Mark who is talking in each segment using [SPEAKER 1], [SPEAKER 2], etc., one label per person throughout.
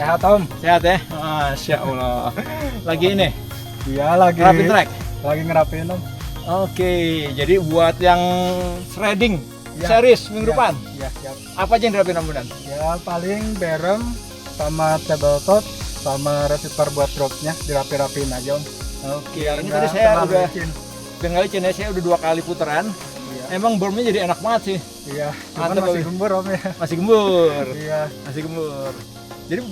[SPEAKER 1] Sehat Om.
[SPEAKER 2] Sehat ya? Masya Allah. Lagi ini?
[SPEAKER 1] Iya lagi.
[SPEAKER 2] Ngerapin track?
[SPEAKER 1] Lagi ngerapin Om.
[SPEAKER 2] Oke, jadi buat yang shredding
[SPEAKER 1] Ya.
[SPEAKER 2] series minggu depan,
[SPEAKER 1] Iya siap.
[SPEAKER 2] apa aja yang dirapin Om Bondan?
[SPEAKER 1] Ya paling berem sama tabletop sama resistor buat dropnya dirapi-rapiin aja Om.
[SPEAKER 2] Oke,
[SPEAKER 1] Biar
[SPEAKER 2] ini
[SPEAKER 1] nggak
[SPEAKER 2] tadi saya
[SPEAKER 1] terlalu
[SPEAKER 2] udah
[SPEAKER 1] licin.
[SPEAKER 2] saya udah 2 kali putaran.
[SPEAKER 1] Iya.
[SPEAKER 2] Emang bermnya jadi enak banget sih.
[SPEAKER 1] Iya. Cuman
[SPEAKER 2] Mantap,
[SPEAKER 1] masih
[SPEAKER 2] Om.
[SPEAKER 1] gembur Om ya.
[SPEAKER 2] Masih gembur.
[SPEAKER 1] Iya.
[SPEAKER 2] Masih gembur. Jadi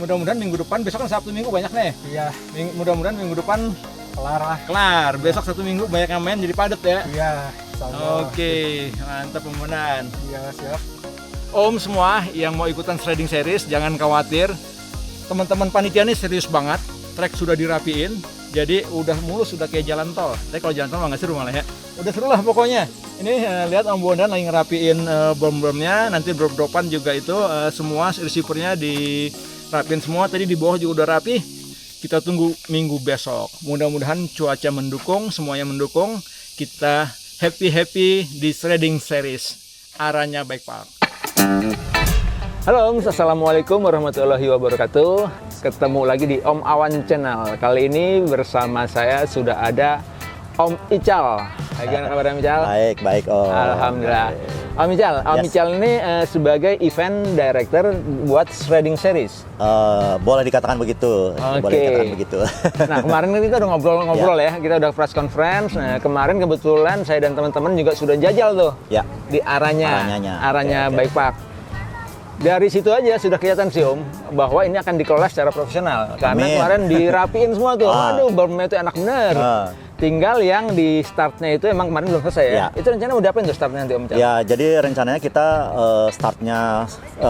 [SPEAKER 2] mudah-mudahan minggu depan, besok kan Sabtu Minggu banyak nih.
[SPEAKER 1] Iya.
[SPEAKER 2] Mudah-mudahan minggu depan
[SPEAKER 1] Kelar lah.
[SPEAKER 2] kelar. Besok 1 minggu banyak yang main jadi padat ya.
[SPEAKER 1] Iya. Sama.
[SPEAKER 2] Oke, mantap Om Bondan.
[SPEAKER 1] Iya siap.
[SPEAKER 2] Om semua yang mau ikutan shredding series jangan khawatir. Teman-teman panitia nih serius banget. Track sudah dirapiin. Jadi udah mulus, sudah kayak jalan tol. Tapi kalau jalan tol mah nggak seru malah ya. Udah seru lah pokoknya. Ini lihat Om Bondan lagi ngerapiin bom-bomnya. Nanti drop-dropan juga itu semua receivernya dirapin semua. Tadi di bawah juga udah rapi. Kita tunggu minggu besok. Mudah-mudahan cuaca mendukung, semuanya mendukung. Kita happy di shredding series. Arahnya baik Pak. Halo Om, Assalamualaikum warahmatullahi wabarakatuh. Ketemu lagi di Om Awan Channel. Kali ini bersama saya sudah ada Om Ical. Bagaimana kabar Om Ical?
[SPEAKER 3] Baik Om.
[SPEAKER 2] Alhamdulillah. Om Ical, Om
[SPEAKER 3] Yes.
[SPEAKER 2] Ical ini sebagai event director buat shredding series.
[SPEAKER 3] Boleh dikatakan begitu.
[SPEAKER 2] Oke.
[SPEAKER 3] Boleh dikatakan begitu.
[SPEAKER 2] Nah kemarin kan kita udah ngobrol-ngobrol ya, kita udah press conference. Nah kemarin kebetulan saya dan teman-teman juga sudah jajal tuh
[SPEAKER 3] Ya.
[SPEAKER 2] di arahnya
[SPEAKER 3] Oke.
[SPEAKER 2] Baik Pak. Dari situ aja sudah kelihatan sih Om bahwa ini akan dikelola secara profesional karena
[SPEAKER 3] Amin.
[SPEAKER 2] kemarin dirapiin semua tuh. Aduh, bomnya itu enak bener. Tinggal yang di startnya itu emang kemarin belum selesai ya.
[SPEAKER 3] Ya.
[SPEAKER 2] Itu rencana udah apa itu startnya nanti Om Ical?
[SPEAKER 3] Ya, jadi rencananya kita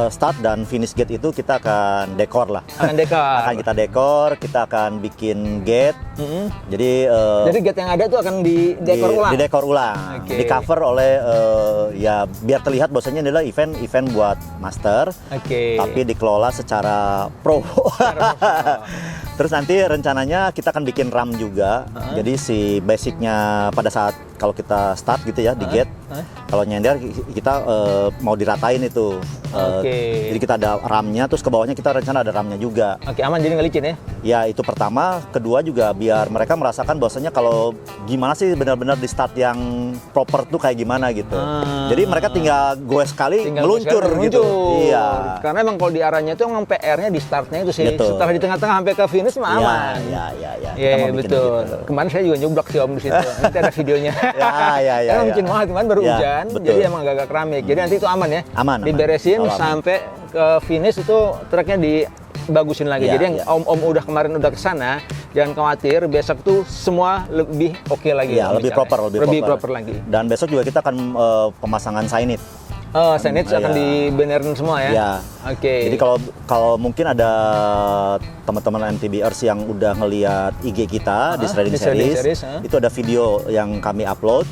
[SPEAKER 3] start dan finish gate itu kita akan dekor lah.
[SPEAKER 2] Akan dekor.
[SPEAKER 3] Akan kita dekor, kita akan bikin gate. Jadi
[SPEAKER 2] Jadi gate yang ada tuh akan di dekor ulang.
[SPEAKER 3] didekor ulang,
[SPEAKER 2] Oke.
[SPEAKER 3] di cover oleh ya biar terlihat bahwasanya adalah event buat master.
[SPEAKER 2] Oke.
[SPEAKER 3] Tapi dikelola secara pro. Terus nanti rencananya kita akan bikin RAM juga. Jadi si basicnya pada saat kalau kita start gitu ya di gate, kalau nyender kita mau diratain itu.
[SPEAKER 2] Oke.
[SPEAKER 3] Jadi kita ada RAM-nya, terus ke bawahnya kita rencana ada RAM-nya juga.
[SPEAKER 2] Oke, aman jadi nggak licin ya?
[SPEAKER 3] Ya itu pertama, kedua juga biar mereka merasakan bahwasanya kalau gimana sih benar-benar di start yang proper tuh kayak gimana gitu. Jadi mereka tinggal goes sekali
[SPEAKER 2] Tinggal
[SPEAKER 3] meluncur
[SPEAKER 2] sekarang
[SPEAKER 3] gitu.
[SPEAKER 2] meluncur.
[SPEAKER 3] Iya.
[SPEAKER 2] Karena emang kalau di arahnya itu emang PR-nya di startnya itu sih.
[SPEAKER 3] Betul.
[SPEAKER 2] Setelah di tengah-tengah sampai ke finish mah aman.
[SPEAKER 3] Iya.
[SPEAKER 2] Iya,
[SPEAKER 3] Kita mau bikin
[SPEAKER 2] betul.
[SPEAKER 3] gitu.
[SPEAKER 2] Kemarin saya juga nyeblok sih Om di situ. Nanti ada videonya.
[SPEAKER 3] Ya.
[SPEAKER 2] Karena mungkin banget kemarin baru
[SPEAKER 3] Ya,
[SPEAKER 2] hujan,
[SPEAKER 3] betul.
[SPEAKER 2] jadi emang agak keramik. Jadi nanti itu aman ya.
[SPEAKER 3] Aman.
[SPEAKER 2] Diberesin
[SPEAKER 3] Aman.
[SPEAKER 2] sampai ke finish itu truknya dibagusin lagi.
[SPEAKER 3] Ya,
[SPEAKER 2] jadi yang
[SPEAKER 3] ya.
[SPEAKER 2] Om udah kemarin udah kesana, jangan khawatir. Besok tuh semua lebih oke lagi.
[SPEAKER 3] Iya,
[SPEAKER 2] Om
[SPEAKER 3] lebih
[SPEAKER 2] Ical, ya.
[SPEAKER 3] proper,
[SPEAKER 2] proper lagi.
[SPEAKER 3] Dan besok juga kita akan pemasangan signage.
[SPEAKER 2] Signage akan
[SPEAKER 3] Iya.
[SPEAKER 2] dibenerin semua ya.
[SPEAKER 3] Ya.
[SPEAKER 2] Oke.
[SPEAKER 3] Jadi kalau mungkin ada teman-teman MTBers yang udah ngelihat IG kita di Shredding
[SPEAKER 2] di Shredding
[SPEAKER 3] Series,
[SPEAKER 2] Series,
[SPEAKER 3] itu ada video yang kami upload.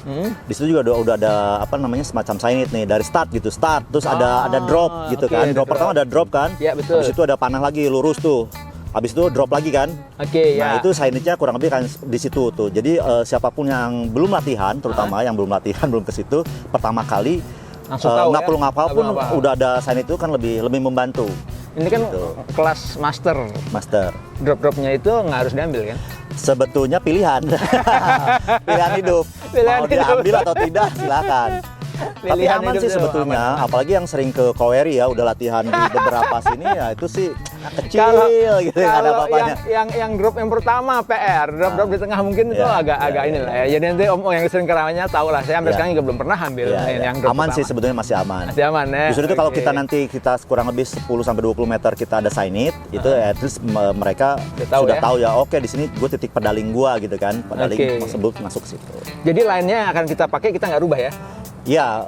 [SPEAKER 3] Di situ juga udah ada apa namanya semacam signage nih dari start gitu, terus ada drop gitu
[SPEAKER 2] oke,
[SPEAKER 3] kan.
[SPEAKER 2] ada
[SPEAKER 3] Drop pertama
[SPEAKER 2] drop.
[SPEAKER 3] ada drop kan.
[SPEAKER 2] Iya, betul.
[SPEAKER 3] Habis itu ada panah lagi lurus tuh. Habis itu drop lagi kan.
[SPEAKER 2] Oke,
[SPEAKER 3] Nah
[SPEAKER 2] ya.
[SPEAKER 3] itu signage-nya kurang lebih kan di situ tuh. Jadi siapapun yang belum latihan, terutama yang belum latihan belum ke situ pertama kali
[SPEAKER 2] Langsung tahu
[SPEAKER 3] nggak
[SPEAKER 2] ya?
[SPEAKER 3] perlu ngapal pun
[SPEAKER 2] Nggak apa-apa.
[SPEAKER 3] udah ada signage itu kan lebih membantu.
[SPEAKER 2] Ini kan
[SPEAKER 3] Gitu.
[SPEAKER 2] kelas master.
[SPEAKER 3] Master.
[SPEAKER 2] Drop-dropnya itu nggak harus diambil kan?
[SPEAKER 3] Sebetulnya pilihan. Pilihan hidup.
[SPEAKER 2] Pilihan
[SPEAKER 3] Mau
[SPEAKER 2] hidup.
[SPEAKER 3] diambil atau tidak silakan. Tapi
[SPEAKER 2] Pilihan
[SPEAKER 3] aman
[SPEAKER 2] hidup
[SPEAKER 3] sih
[SPEAKER 2] itu
[SPEAKER 3] sebetulnya,
[SPEAKER 2] aman.
[SPEAKER 3] apalagi yang sering ke Koweri ya, udah latihan di beberapa sini ya itu sih kecil
[SPEAKER 2] Kalau-
[SPEAKER 3] gitu, nggak ada
[SPEAKER 2] Kalau
[SPEAKER 3] apa-apanya.
[SPEAKER 2] yang drop yang pertama PR, drop di tengah mungkin itu
[SPEAKER 3] Ya,
[SPEAKER 2] agak ini lah ya. Jadi nanti Om yang sering keramanya tahu lah. Saya sampai
[SPEAKER 3] Ya.
[SPEAKER 2] sekarang juga belum pernah ambil
[SPEAKER 3] Ya, ya.
[SPEAKER 2] yang drop
[SPEAKER 3] Aman sih
[SPEAKER 2] pertama.
[SPEAKER 3] sebetulnya masih aman.
[SPEAKER 2] Masih aman ya.
[SPEAKER 3] Justru itu kalau
[SPEAKER 2] Oke.
[SPEAKER 3] kita nanti kurang lebih 10 sampai 20 meter kita ada signage, itu at least mereka
[SPEAKER 2] Udah tahu
[SPEAKER 3] sudah
[SPEAKER 2] ya?
[SPEAKER 3] tahu ya, oke di sini gue titik pedaling gua gitu kan. Pedaling
[SPEAKER 2] Oke.
[SPEAKER 3] tersebut masuk ke situ.
[SPEAKER 2] Jadi lainnya akan kita pakai, kita nggak rubah ya.
[SPEAKER 3] Ya,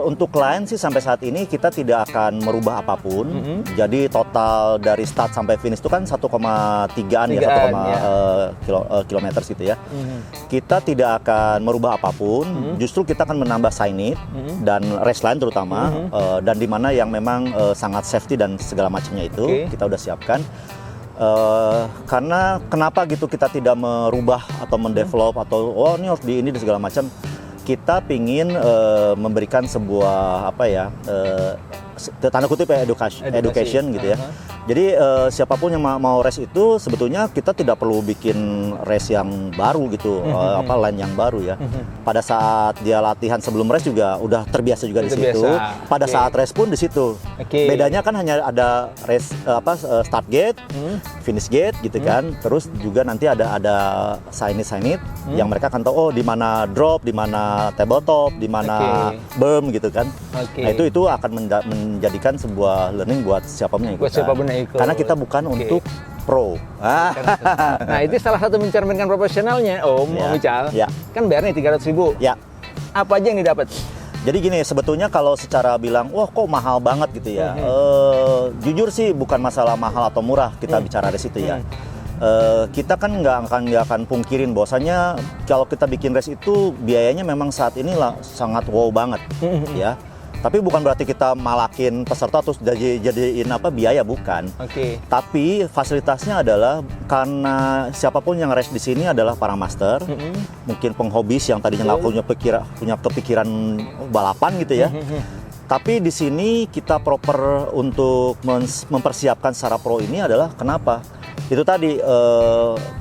[SPEAKER 3] untuk klien sih sampai saat ini kita tidak akan merubah apapun. Jadi total dari start sampai finish itu kan 1,3an ya, 1, kilometer gitu ya. Kita tidak akan merubah apapun. Justru kita akan menambah signage dan race line terutama, dan di mana yang memang sangat safety dan segala macamnya itu
[SPEAKER 2] Oke.
[SPEAKER 3] kita udah siapkan. Karena kenapa gitu kita tidak merubah atau mendevelop atau ini harus di ini dan segala macam. Kita pingin memberikan sebuah tanda kutip ya, education gitu ya. Jadi siapapun yang mau race itu sebetulnya kita tidak perlu bikin race yang baru gitu, line yang baru ya. Pada saat dia latihan sebelum race juga udah terbiasa juga di situ. Pada saat race pun di situ. Bedanya kan hanya ada race start gate, finish gate gitu kan. Terus juga nanti ada sign it yang mereka akan tahu di mana drop, di mana tabletop, di mana berm gitu kan. Nah itu akan menjadikan sebuah learning buat siapapun yang ikut. Karena kita bukan untuk pro.
[SPEAKER 2] Nah itu salah satu mencerminkan profesionalnya Om Ical. Kan bayarnya 300.000.
[SPEAKER 3] Ya.
[SPEAKER 2] Apa aja yang didapat?
[SPEAKER 3] Jadi gini, sebetulnya kalau secara bilang, wah kok mahal banget gitu ya. Jujur sih bukan masalah mahal atau murah kita bicara di situ ya. Kita kan nggak akan pungkirin bahwasanya kalau kita bikin race itu biayanya memang saat ini lah sangat wow banget ya. Tapi bukan berarti kita malakin peserta terus jadiin biaya, bukan. Tapi fasilitasnya adalah karena siapapun yang race di sini adalah para master, mungkin penghobis yang tadinya nggak punya kepikiran balapan gitu ya. Tapi di sini kita proper untuk mempersiapkan secara pro ini adalah kenapa? Itu tadi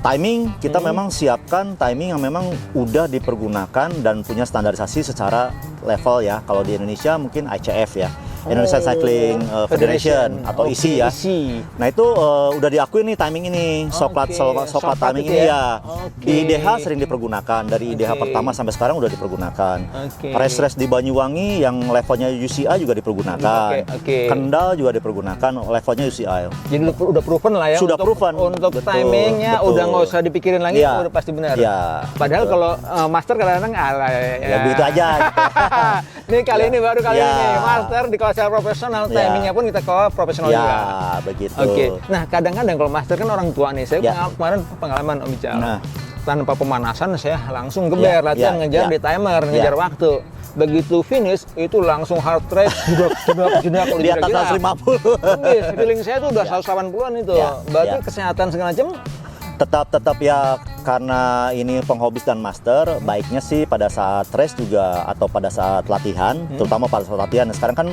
[SPEAKER 3] timing kita memang siapkan timing yang memang udah dipergunakan dan punya standarisasi secara level ya. Kalau di Indonesia mungkin ICF ya, Indonesian Cycling Federation atau ICI ya. Nah itu udah diakui nih timing ini, Soklat timing ini ya. Di IDH sering dipergunakan, dari IDH pertama sampai sekarang udah dipergunakan. Race di Banyuwangi yang levelnya UCI juga dipergunakan. Kendal juga dipergunakan, levelnya UCI.
[SPEAKER 2] Jadi udah proven lah ya.
[SPEAKER 3] Sudah proven.
[SPEAKER 2] Untuk timingnya udah nggak usah dipikirin lagi, udah pasti benar. Padahal kalau master kadang-kadang
[SPEAKER 3] ya begitu aja.
[SPEAKER 2] Nih kali ini baru kali ini master di secara profesional, timingnya pun kita profesional juga.
[SPEAKER 3] Begitu.
[SPEAKER 2] Nah kadang-kadang kalau master kan orang tua nih, saya kemarin pengalaman Om Ical. Tanpa pemanasan saya langsung geber latihan ngejar di timer, ngejar waktu. Begitu finish itu langsung heart rate jedak
[SPEAKER 3] di atas 150.
[SPEAKER 2] Feeling saya tuh udah 180-an itu. Berarti kesehatan segala macam
[SPEAKER 3] tetap ya, karena ini penghobis dan master, baiknya sih pada saat race juga atau pada saat latihan, terutama pada saat latihan. Sekarang kan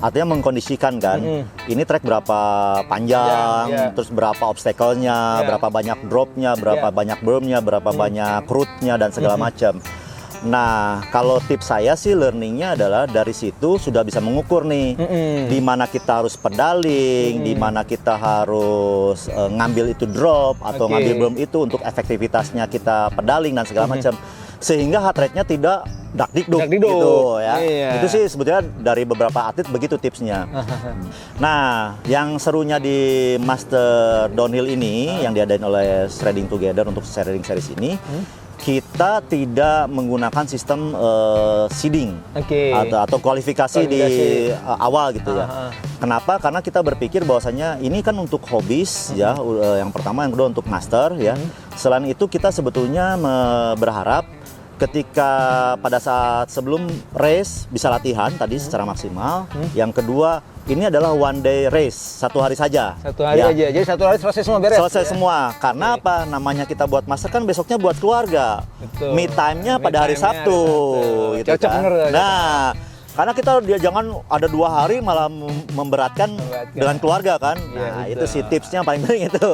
[SPEAKER 3] artinya mengkondisikan kan, ini track berapa panjang, terus berapa obstacle-nya, berapa banyak drop-nya, berapa banyak berm-nya, berapa banyak route-nya dan segala macam. Nah, kalau tips saya sih learningnya adalah dari situ sudah bisa mengukur nih, di mana kita harus pedaling, di mana kita harus ngambil itu drop atau ngambil berm itu untuk efektivitasnya kita pedaling dan segala macam, sehingga heart rate-nya tidak dakdikduk gitu ya. Itu sih sebetulnya dari beberapa atlet begitu tipsnya. Nah, yang serunya di Master Downhill ini yang diadain oleh Shredding Together untuk Shredding Series ini, kita tidak menggunakan sistem seeding atau kualifikasi di awal gitu ya. Kenapa? Karena kita berpikir bahwasanya ini kan untuk hobis ya, yang pertama, yang kedua untuk master ya. Selain itu kita sebetulnya berharap ketika pada saat sebelum race bisa latihan tadi secara maksimal. Yang kedua, ini adalah one day race, satu hari saja.
[SPEAKER 2] Satu hari aja, jadi satu hari selesai semua beres?
[SPEAKER 3] Selesai semua, karena apa? Namanya kita buat master kan besoknya buat keluarga. Me time-nya pada hari Sabtu. Gitu
[SPEAKER 2] cocok
[SPEAKER 3] kan.
[SPEAKER 2] Bener.
[SPEAKER 3] Nah, karena kita jangan ada 2 hari malah memberatkan dengan keluarga kan. Nah itu sih tipsnya paling penting itu.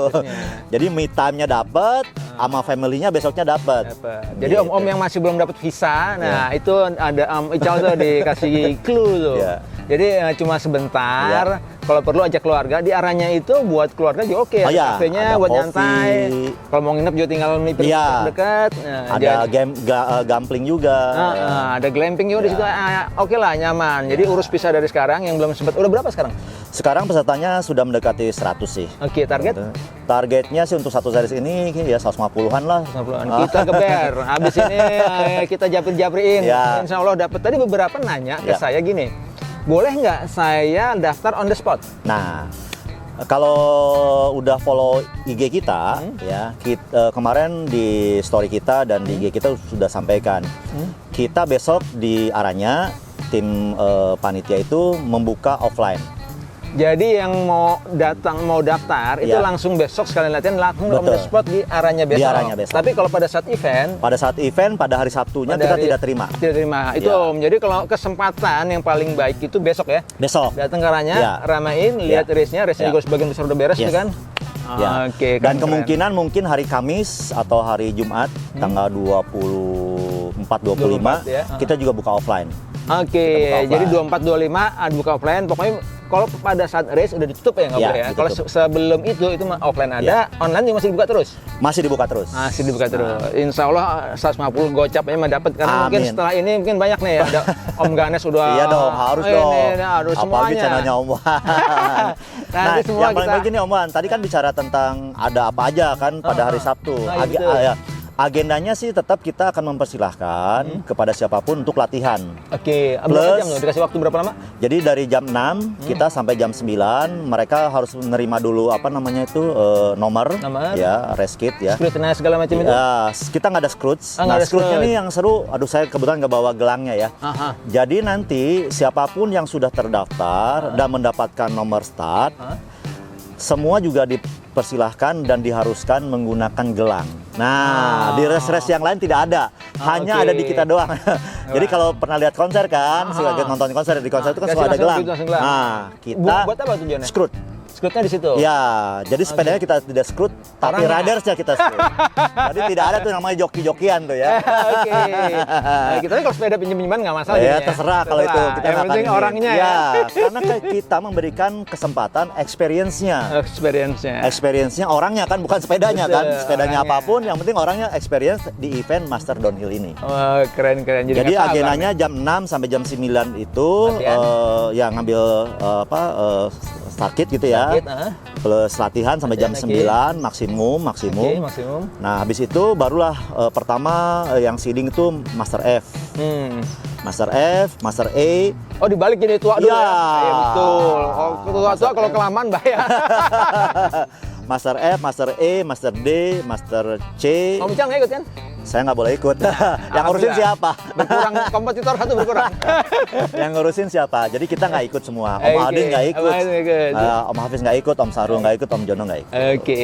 [SPEAKER 3] Jadi me time-nya dapat, sama family-nya besoknya dapat.
[SPEAKER 2] Jadi om-om yang masih belum dapat visa, nah itu ada Ical tuh dikasih clue tuh. Jadi cuma sebentar, kalau perlu ajak keluarga, di arahnya itu buat keluarga juga oke. Kafenya buat nyantai. Kalau mau nginep juga tinggal nipir dekat. Nah,
[SPEAKER 3] ada gampling juga.
[SPEAKER 2] Ada glamping juga di situ. Oke lah, nyaman. Jadi urus visa dari sekarang yang belum sempat. Udah berapa sekarang?
[SPEAKER 3] Sekarang pesertanya sudah mendekati 100 sih.
[SPEAKER 2] Target?
[SPEAKER 3] Targetnya sih untuk satu series ini ya 150-an lah.
[SPEAKER 2] 150-an. Kita geber. Habis ini kita japri-japriin. Insya Allah dapat. Tadi beberapa nanya ke saya gini, boleh nggak saya daftar on the spot?
[SPEAKER 3] Nah, kalau udah follow IG kita, kemarin di story kita dan di IG kita sudah sampaikan, kita besok di arahnya tim panitia itu membuka offline.
[SPEAKER 2] Jadi yang mau daftar itu
[SPEAKER 3] Ya.
[SPEAKER 2] langsung besok sekalian latihan langsung on
[SPEAKER 3] Betul.
[SPEAKER 2] the spot di arahnya besok.
[SPEAKER 3] Di arahnya besok.
[SPEAKER 2] Tapi kalau pada saat event
[SPEAKER 3] Pada saat event, pada hari Sabtunya
[SPEAKER 2] pada
[SPEAKER 3] kita
[SPEAKER 2] hari-
[SPEAKER 3] tidak terima.
[SPEAKER 2] Tidak terima. Itu
[SPEAKER 3] Ya.
[SPEAKER 2] Om. Jadi kalau kesempatan yang paling baik itu besok ya.
[SPEAKER 3] Besok.
[SPEAKER 2] Datang ke arahnya,
[SPEAKER 3] Ya.
[SPEAKER 2] ramein, lihat race-nya
[SPEAKER 3] Ya.
[SPEAKER 2] juga sebagian besar udah beres
[SPEAKER 3] Yes.
[SPEAKER 2] itu kan.
[SPEAKER 3] Ya.
[SPEAKER 2] Oke,
[SPEAKER 3] Dan
[SPEAKER 2] keren.
[SPEAKER 3] kemungkinan mungkin hari Kamis atau hari Jumat tanggal 24 25
[SPEAKER 2] ya.
[SPEAKER 3] kita juga buka offline.
[SPEAKER 2] Oke,
[SPEAKER 3] Kita buka
[SPEAKER 2] jadi
[SPEAKER 3] offline.
[SPEAKER 2] 24 25 buka offline. Pokoknya kalau pada saat race udah ditutup ya nggak
[SPEAKER 3] Ya,
[SPEAKER 2] boleh ya. Kalau
[SPEAKER 3] ditutup.
[SPEAKER 2] sebelum itu mah offline ada, online juga masih dibuka terus.
[SPEAKER 3] Masih dibuka terus.
[SPEAKER 2] Masih dibuka terus. Insya Allah 150 gocapnya mah dapat karena mungkin
[SPEAKER 3] Amin.
[SPEAKER 2] setelah ini mungkin banyak nih ya. Ada Om Ganes udah.
[SPEAKER 3] Iya dong, harus dong.
[SPEAKER 2] Aduh,
[SPEAKER 3] Apalagi
[SPEAKER 2] semuanya.
[SPEAKER 3] channelnya Om Wan.
[SPEAKER 2] Nanti semua
[SPEAKER 3] yang paling
[SPEAKER 2] kita-
[SPEAKER 3] penting nih Om Wan, tadi kan bicara tentang ada apa aja kan pada hari Sabtu.
[SPEAKER 2] Nah, iya, betul.
[SPEAKER 3] Agendanya sih tetap kita akan mempersilahkan kepada siapapun untuk latihan.
[SPEAKER 2] Oke, berapa
[SPEAKER 3] Plus-
[SPEAKER 2] jam tuh? Dikasih waktu berapa lama?
[SPEAKER 3] Jadi dari jam 6 kita sampai jam 9 mereka harus menerima dulu apa namanya itu nomor,
[SPEAKER 2] Nomor.
[SPEAKER 3] ya, race kit ya.
[SPEAKER 2] Scrutiny segala macam itu.
[SPEAKER 3] Ya, kita nggak ada scroots.
[SPEAKER 2] Ah, nggak
[SPEAKER 3] Nah,
[SPEAKER 2] ada
[SPEAKER 3] scrootsnya
[SPEAKER 2] scroots.
[SPEAKER 3] nih yang seru. Aduh, saya kebetulan nggak bawa gelangnya ya.
[SPEAKER 2] Aha.
[SPEAKER 3] Jadi nanti siapapun yang sudah terdaftar dan mendapatkan nomor start, semua juga dipersilahkan dan diharuskan menggunakan gelang. Nah, di race-race yang lain tidak ada, hanya
[SPEAKER 2] oke.
[SPEAKER 3] ada di kita doang. Jadi kalau pernah lihat konser kan, sebagai nonton konser di konser itu kan
[SPEAKER 2] Kasih
[SPEAKER 3] selalu ada
[SPEAKER 2] langsung
[SPEAKER 3] gelang.
[SPEAKER 2] gitu, langsung gelang.
[SPEAKER 3] Nah, kita
[SPEAKER 2] Buat apa tujuannya?
[SPEAKER 3] scroot.
[SPEAKER 2] Scrutnya di situ.
[SPEAKER 3] Ya, jadi sepedanya kita tidak scroot, tapi
[SPEAKER 2] Orangnya.
[SPEAKER 3] ridersnya kita scroot. Jadi tidak ada tuh namanya joki-jokian tuh ya.
[SPEAKER 2] Oke. Nah, kita kalau sepeda pinjam-pinjaman nggak masalah.
[SPEAKER 3] Ya
[SPEAKER 2] jadinya.
[SPEAKER 3] terserah kalau itu kita
[SPEAKER 2] Yang
[SPEAKER 3] nggak
[SPEAKER 2] penting
[SPEAKER 3] akan ini.
[SPEAKER 2] orangnya
[SPEAKER 3] ya.
[SPEAKER 2] ya.
[SPEAKER 3] Karena kita memberikan kesempatan experience-nya.
[SPEAKER 2] Experience-nya.
[SPEAKER 3] Experience-nya orangnya kan bukan sepedanya
[SPEAKER 2] Betul,
[SPEAKER 3] kan. Sepedanya
[SPEAKER 2] orangnya.
[SPEAKER 3] apapun yang penting orangnya experience di event Master Downhill ini.
[SPEAKER 2] Oh, keren-keren.
[SPEAKER 3] Jadi
[SPEAKER 2] nggak sabar
[SPEAKER 3] agendanya jam 6 sampai jam 9 itu
[SPEAKER 2] Latihan.
[SPEAKER 3] ya ngambil start kit gitu ya.
[SPEAKER 2] nih. Sakit,
[SPEAKER 3] Plus latihan sampai jam
[SPEAKER 2] Latihan lagi.
[SPEAKER 3] 9 maksimum.
[SPEAKER 2] Oke, maksimum.
[SPEAKER 3] Nah, habis itu barulah pertama yang seeding itu Master F. Master F, Master A.
[SPEAKER 2] Oh, dibalik jadi tua dulu
[SPEAKER 3] Iya.
[SPEAKER 2] ya? Iya, betul. Oh, tua-tua kalau kelamaan bahaya.
[SPEAKER 3] Master F, Master E, Master D, Master C.
[SPEAKER 2] Om Cang nggak ikut kan?
[SPEAKER 3] Saya nggak boleh ikut. Yang ngurusin
[SPEAKER 2] Alhamdulillah.
[SPEAKER 3] siapa?
[SPEAKER 2] Berkurang kompetitor satu berkurang.
[SPEAKER 3] Yang ngurusin siapa? Jadi kita nggak ikut semua. Om
[SPEAKER 2] Oke,
[SPEAKER 3] Aldin nggak ikut.
[SPEAKER 2] Om Aldin nggak ikut.
[SPEAKER 3] Om Hafiz nggak ikut. Om Sarul nggak ikut. Om Jono nggak ikut.
[SPEAKER 2] Oke.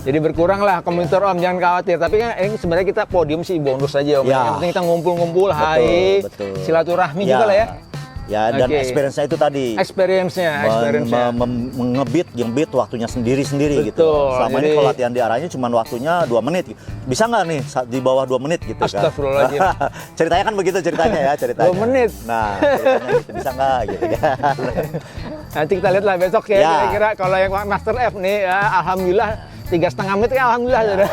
[SPEAKER 2] Jadi berkurang lah kompetitor Om, jangan khawatir. Tapi kan ini sebenarnya kita podium sih bonus aja Om.
[SPEAKER 3] Ya.
[SPEAKER 2] Yang penting kita ngumpul-ngumpul, hai,
[SPEAKER 3] betul.
[SPEAKER 2] silaturahmi juga lah ya.
[SPEAKER 3] Ya, dan
[SPEAKER 2] Oke.
[SPEAKER 3] experience-nya itu tadi.
[SPEAKER 2] Experience-nya.
[SPEAKER 3] Ngebit, jembit waktunya sendiri-sendiri gitu.
[SPEAKER 2] Betul,
[SPEAKER 3] Selama ini
[SPEAKER 2] jadi-
[SPEAKER 3] kalau latihan di arahnya cuma waktunya 2 menit. Bisa nggak nih di bawah 2 menit gitu kan?
[SPEAKER 2] Astagfirullahaladzim.
[SPEAKER 3] Ceritanya kan begitu ceritanya ya, ceritanya.
[SPEAKER 2] 2 menit.
[SPEAKER 3] Nah, ceritanya gitu. Bisa nggak gitu kan?
[SPEAKER 2] Nanti kita lihat lah besok ya.
[SPEAKER 3] Ya.
[SPEAKER 2] Kira-kira kalau yang Master F nih, ya, alhamdulillah 3,5 menit kan alhamdulillah sudah.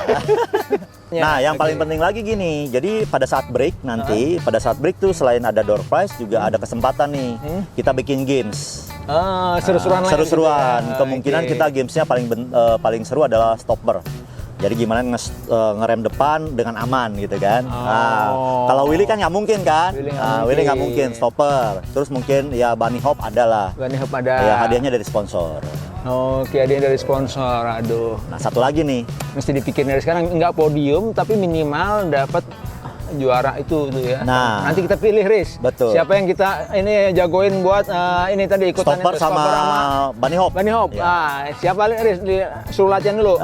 [SPEAKER 3] Nah, yang
[SPEAKER 2] oke.
[SPEAKER 3] paling penting lagi gini, jadi pada saat break nanti, pada saat break tuh selain ada door prize juga ada kesempatan nih, kita bikin games.
[SPEAKER 2] Seru-seruan lah.
[SPEAKER 3] Seru-seruan.
[SPEAKER 2] gitu ya.
[SPEAKER 3] Kemungkinan
[SPEAKER 2] Oke.
[SPEAKER 3] kita gamesnya paling seru adalah stopper. Jadi gimana ngerem depan dengan aman gitu kan. Nah, kalau Willy kan nggak mungkin kan.
[SPEAKER 2] Willy nggak
[SPEAKER 3] Willy nggak
[SPEAKER 2] mungkin.
[SPEAKER 3] mungkin stopper. Terus mungkin ya bunny hop adalah.
[SPEAKER 2] Bunny hop ada.
[SPEAKER 3] Ya hadiahnya dari sponsor.
[SPEAKER 2] Oke, hadiah dari sponsor. Aduh.
[SPEAKER 3] Nah, satu lagi nih.
[SPEAKER 2] Mesti dipikirin dari sekarang, nggak podium tapi minimal dapat juara itu tuh ya.
[SPEAKER 3] Nah.
[SPEAKER 2] Nanti kita pilih race.
[SPEAKER 3] Betul.
[SPEAKER 2] Siapa yang kita ini jagoin buat ini tadi ikutan
[SPEAKER 3] Stopper sama bunny hop.
[SPEAKER 2] Bunny hop.
[SPEAKER 3] Ya.
[SPEAKER 2] Siapa race di suruh latihan dulu.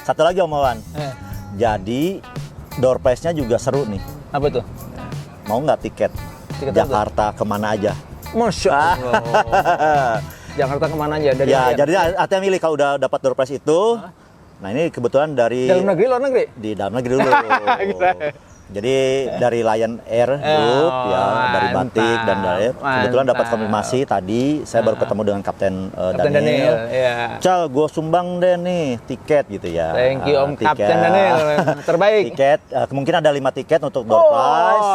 [SPEAKER 3] Satu lagi Om Wawan.
[SPEAKER 2] Eh,
[SPEAKER 3] Jadi door prize-nya juga seru nih.
[SPEAKER 2] apa tuh?
[SPEAKER 3] Mau nggak tiket
[SPEAKER 2] Tiket apa?
[SPEAKER 3] Jakarta kemana aja?
[SPEAKER 2] Masya Allah. Jakarta kemana aja? Dari
[SPEAKER 3] Ya,
[SPEAKER 2] Lion?
[SPEAKER 3] jadi artinya milih kalau udah dapat door prize itu. Nah, ini kebetulan dari
[SPEAKER 2] dalam negeri, luar negeri?
[SPEAKER 3] di dalam negeri dulu. Jadi dari Lion Air Group ya, dari
[SPEAKER 2] mantap.
[SPEAKER 3] Batik dan dari kebetulan dapat
[SPEAKER 2] Mantap.
[SPEAKER 3] konfirmasi tadi saya baru ketemu dengan Kapten
[SPEAKER 2] Kapten
[SPEAKER 3] Daniel.
[SPEAKER 2] ya.
[SPEAKER 3] Cal, gue sumbang deh nih tiket gitu ya.
[SPEAKER 2] Thank you Om
[SPEAKER 3] Tiket.
[SPEAKER 2] Kapten Daniel, terbaik.
[SPEAKER 3] Tiket, kemungkinan ada 5 tiket untuk door prize.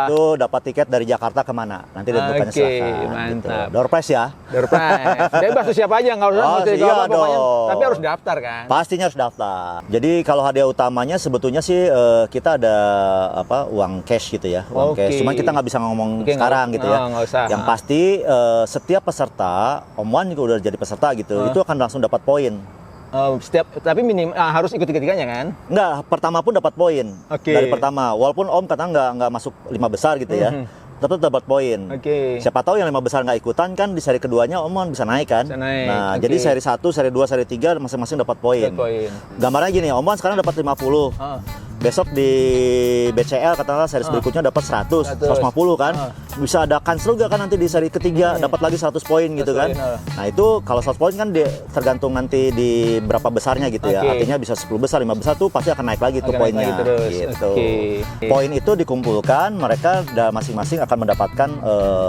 [SPEAKER 3] Itu dapat tiket dari Jakarta kemana? Nanti ditentukan
[SPEAKER 2] Oke,
[SPEAKER 3] silakan.
[SPEAKER 2] mantap.
[SPEAKER 3] Door prize ya.
[SPEAKER 2] Door prize. Bebas tuh siapa aja, nggak usah
[SPEAKER 3] Oh,
[SPEAKER 2] ngerti
[SPEAKER 3] iya
[SPEAKER 2] apa, pokoknya.
[SPEAKER 3] dong.
[SPEAKER 2] Tapi harus daftar kan.
[SPEAKER 3] Pastinya harus daftar. Jadi kalau hadiah utamanya sebetulnya sih kita ada uang cash gitu ya, uang
[SPEAKER 2] Oke.
[SPEAKER 3] cash. Cuman kita nggak bisa ngomong
[SPEAKER 2] Oke,
[SPEAKER 3] sekarang
[SPEAKER 2] nggak-
[SPEAKER 3] gitu ya.
[SPEAKER 2] nggak usah.
[SPEAKER 3] Yang pasti setiap peserta, Om Wan juga udah jadi peserta gitu, itu akan langsung dapat poin.
[SPEAKER 2] Tapi harus ikut tiga-tiganya kan?
[SPEAKER 3] Enggak, pertama pun dapat poin.
[SPEAKER 2] Oke.
[SPEAKER 3] Dari pertama, walaupun Om kata nggak masuk 5 besar gitu ya. tetap dapat poin.
[SPEAKER 2] Oke.
[SPEAKER 3] Siapa tahu yang 5 besar nggak ikutan kan di seri keduanya Om bisa naik kan.
[SPEAKER 2] Bisa naik,
[SPEAKER 3] Nah,
[SPEAKER 2] oke.
[SPEAKER 3] jadi seri 1, seri 2, seri 3 masing-masing dapat poin.
[SPEAKER 2] Dapat poin.
[SPEAKER 3] Gambarnya gini, Om sekarang dapat 50.
[SPEAKER 2] Ah.
[SPEAKER 3] Besok di BCL katakanlah seri berikutnya dapat 100, 150 kan. Bisa ada kans juga kan nanti di seri ketiga dapat lagi 100 poin gitu kan.
[SPEAKER 2] poin,
[SPEAKER 3] Nah, itu kalau 100 poin kan tergantung nanti di berapa besarnya gitu ya.
[SPEAKER 2] Oke.
[SPEAKER 3] Artinya bisa 10 besar, 5 besar tuh pasti akan naik lagi tuh
[SPEAKER 2] Akan naik
[SPEAKER 3] poinnya.
[SPEAKER 2] lagi terus.
[SPEAKER 3] Gitu.
[SPEAKER 2] Oke.
[SPEAKER 3] Poin itu dikumpulkan, mereka masing-masing akan mendapatkan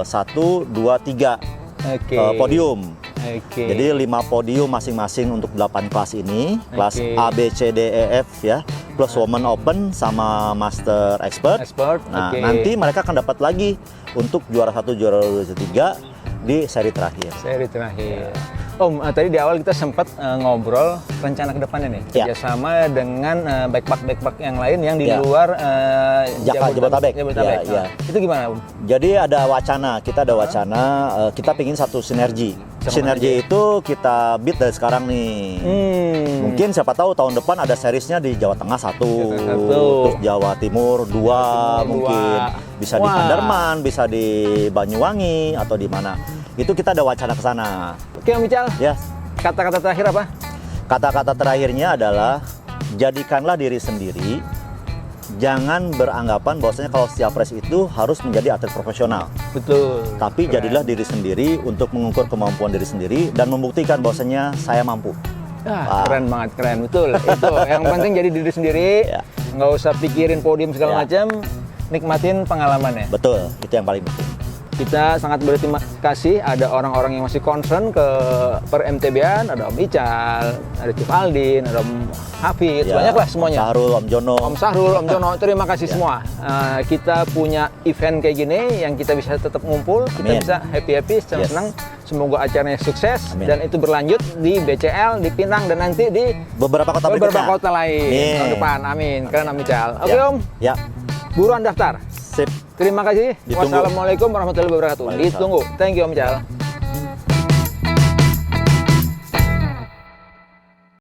[SPEAKER 3] 1, 2, 3
[SPEAKER 2] Oke.
[SPEAKER 3] podium.
[SPEAKER 2] Oke.
[SPEAKER 3] Jadi 5 podium masing-masing untuk 8 kelas ini, kelas
[SPEAKER 2] Oke.
[SPEAKER 3] A, B, C, D, E, F ya, plus Women Open sama Master Expert.
[SPEAKER 2] Expert.
[SPEAKER 3] Nah,
[SPEAKER 2] Oke.
[SPEAKER 3] nanti mereka akan dapat lagi untuk juara 1, juara 2, juara 3 di seri terakhir.
[SPEAKER 2] Seri terakhir. Om, tadi di awal kita sempat ngobrol rencana ke depannya nih,
[SPEAKER 3] Ya.
[SPEAKER 2] kerjasama dengan backpack yang lain yang di
[SPEAKER 3] Ya.
[SPEAKER 2] luar
[SPEAKER 3] Jabodetabek.
[SPEAKER 2] Jabodetabek.
[SPEAKER 3] Ya, ya.
[SPEAKER 2] Itu gimana, Om?
[SPEAKER 3] Jadi ada wacana, kita kita pingin satu sinergi.
[SPEAKER 2] Sama
[SPEAKER 3] Sinergi itu kita beat dari sekarang nih. Mungkin siapa tahu tahun depan ada seriesnya di Jawa Tengah 1,
[SPEAKER 2] Jawa Tengah 1.
[SPEAKER 3] terus Jawa Timur 2 mungkin. Bisa di
[SPEAKER 2] Wah.
[SPEAKER 3] Panderman, bisa di Banyuwangi atau di mana. Itu kita ada wacana ke sana.
[SPEAKER 2] Oke, Om Ical.
[SPEAKER 3] Ya.
[SPEAKER 2] Kata-kata terakhir apa?
[SPEAKER 3] Kata-kata terakhirnya adalah jadikanlah diri sendiri. Jangan beranggapan bahwasanya kalau setiap race itu harus menjadi atlet profesional.
[SPEAKER 2] Betul.
[SPEAKER 3] Tapi jadilah diri sendiri untuk mengukur kemampuan diri sendiri dan membuktikan bahwasanya saya mampu.
[SPEAKER 2] Ah, keren banget, keren. Betul. Itu yang penting jadi diri sendiri.
[SPEAKER 3] Ya.
[SPEAKER 2] Nggak usah pikirin podium segala
[SPEAKER 3] Ya.
[SPEAKER 2] macam. Nikmatin pengalamannya.
[SPEAKER 3] Betul, itu yang paling penting.
[SPEAKER 2] Kita sangat berterima kasih ada orang-orang yang masih concern ke per MTB-an, ada Om Ical, ada Cif Aldin, ada Om Hafid,
[SPEAKER 3] Ya,
[SPEAKER 2] banyak lah semuanya.
[SPEAKER 3] Om Sahrul, Om Jono.
[SPEAKER 2] Om Sahrul, Om Jono, terima kasih semua. Kita punya event kayak gini yang kita bisa tetap ngumpul, kita
[SPEAKER 3] Amin.
[SPEAKER 2] bisa happy-happy, senang-senang. Semoga acaranya sukses
[SPEAKER 3] Amin.
[SPEAKER 2] dan itu berlanjut di BCL, di Pinang dan nanti di
[SPEAKER 3] Beberapa kota
[SPEAKER 2] beberapa
[SPEAKER 3] berikutnya.
[SPEAKER 2] kota lain
[SPEAKER 3] Amin.
[SPEAKER 2] tahun depan. Amin. Keren Om Ical. Oke
[SPEAKER 3] Ya.
[SPEAKER 2] Om,
[SPEAKER 3] Ya,
[SPEAKER 2] buruan daftar.
[SPEAKER 3] sip.
[SPEAKER 2] Terima kasih.
[SPEAKER 3] Ditunggu.
[SPEAKER 2] Wassalamualaikum warahmatullahi wabarakatuh.
[SPEAKER 3] Waalaikumsalam.
[SPEAKER 2] Ditunggu. Thank you Om Ical.